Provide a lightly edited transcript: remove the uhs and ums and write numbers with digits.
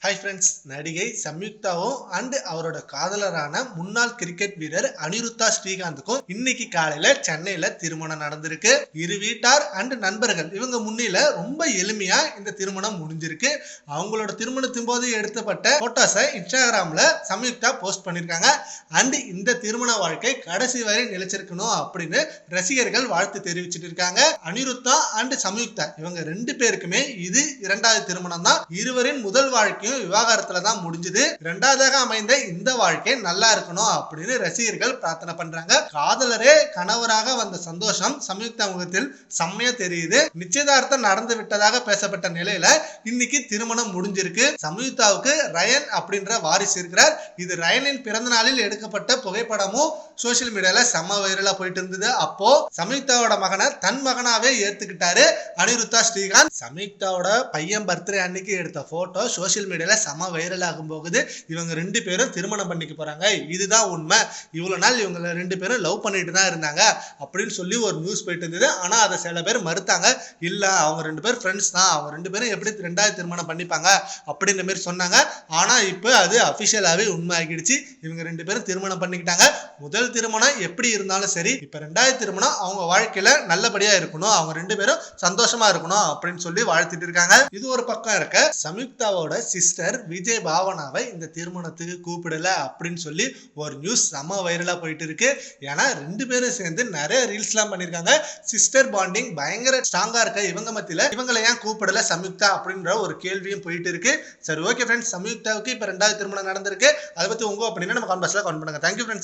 Hi friends, நடிகை சம்யுக்தாவும் and அவரோட காதலரான முன்னாள் கிரிக்கெட் வீரர் அனிருத்தா ஸ்ரீகாந்துக்கும் இன்னைக்கு காலையில சென்னையில திருமணம் நடந்திருக்கு. இரு வீட்டார் அண்ட் நண்பர்கள் இவங்க முன்னில ரொம்ப எளிமையா இந்த திருமணம் முடிஞ்சிருக்கு. அவங்களோட திருமணத்தின் போது எடுத்தப்பட்ட போட்டோஸை இன்ஸ்டாகிராம்ல சம்யுக்தா போஸ்ட் பண்ணிருக்காங்க. அண்ட் இந்த திருமண வாழ்க்கை கடைசி வரை நிலைச்சிருக்கணும் அப்படின்னு ரசிகர்கள் வாழ்த்து தெரிவிச்சிட்டு இருக்காங்க. அனிருத்தா அண்ட் சம்யுக்தா இவங்க ரெண்டு பேருக்குமே இது இரண்டாவது திருமணம் தான். இருவரின் முதல் வாழ்க்கையும் விவாகரத்துல தான் முடிஞ்சது. இரண்டாவதாக அமைந்த இந்த வாழ்க்கை நல்லா இருக்கணும் அப்படின்னு ரசிகர்கள் பிரார்த்தனை பண்றாங்க. காதலரே கணவராக வந்த சந்தோஷம் சம்யுக்தா முகத்தில் செம்மையா தெரியுது. நிச்சயதார்த்தம் நடந்து விட்டதாக பேசப்பட்ட நிலையில இன்னைக்கு திருமணம் முடிஞ்சிருக்கு. சம்யுக்தாவுக்கு ரயன் அப்படின்ற வாரிசு இருக்கிறார். இது ரயனின் பிறந்த நாளில் எடுக்கப்பட்ட புகைப்படமும் சோசியல் மீடியால செம்ம வைரலா போயிட்டு இருந்தது. அப்போ சம்யுக்தாவோட மகனை தன் மகனாவே ஏத்துக்கிட்டாரு அனிருத்தா ஸ்ரீகாந்த். சம்யுக்தாவோட பையன் பர்த்டே அன்னைக்கு எடுத்த போட்டோ சோசியல் மீடியால செம வைரல் ஆகும் போகுது. இவங்க ரெண்டு பேரும் திருமணம் பண்ணிக்க போறாங்க, இதுதான் உண்மை. இவ்வளவு நாள் இவங்க ரெண்டு பேரும் லவ் பண்ணிட்டு தான் இருந்தாங்க அப்படின்னு சொல்லி ஒரு நியூஸ் போயிட்டு இருந்தது. ஆனா அதை சில பேர் மறுத்தாங்க. இல்ல, அவங்க ரெண்டு பேரும் ஃப்ரெண்ட்ஸ் தான், அவங்க ரெண்டு பேரும் எப்படி ரெண்டாவது திருமணம் பண்ணிப்பாங்க அப்படின்ற மாதிரி சொன்னாங்க. ஆனா இப்ப அது அபிஷியலாவே உண்மை ஆகிடுச்சு. இவங்க ரெண்டு பேரும் திருமணம் பண்ணிக்கிட்டாங்க. முதல் திருமணம் எப்படி இருந்தாலும் சரி, இப்ப ரெண்டாவது திருமணம் அவங்க வாழ்க்கையில நல்லபடியா இருக்கணும், அவங்க ரெண்டு பேரும் சந்தோஷமா இருக்கணும் அப்படின்னு சொல்லி வாழ்த்திட்டு இருக்காங்க. இது ஒரு பக்கம் இருக்க, சம்யுக்தாவோட சிஸ்டர் விஜய் பாவனாவை இந்த திருமணத்துக்கு கூப்பிடல அப்படின்னு சொல்லி ஒரு நியூஸ் செம வைரலா போயிட்டு இருக்கு. ஏன்னா ரெண்டு பேரும் சேர்ந்து நிறைய ரீல்ஸ் எல்லாம் பண்ணிருக்காங்க. சிஸ்டர் பாண்டிங் பயங்கர ஸ்ட்ராங்கா இருக்க இவங்க மத்தியில இவங்களை ஏன் கூப்பிடல சம்யுக்தா அப்படின்ற ஒரு கேள்வியும் போயிட்டு இருக்கு. சரி, ஓகே ஃப்ரெண்ட்ஸ், சம்யுக்தாவுக்கு இப்ப ரெண்டாவது திருமணம் நடந்திருக்கு. அதை பத்தி உங்க அப்படின்னா நம்ம கான்வர்ஸ்ல கமெண்ட் பண்ணுங்க. Thank you friends.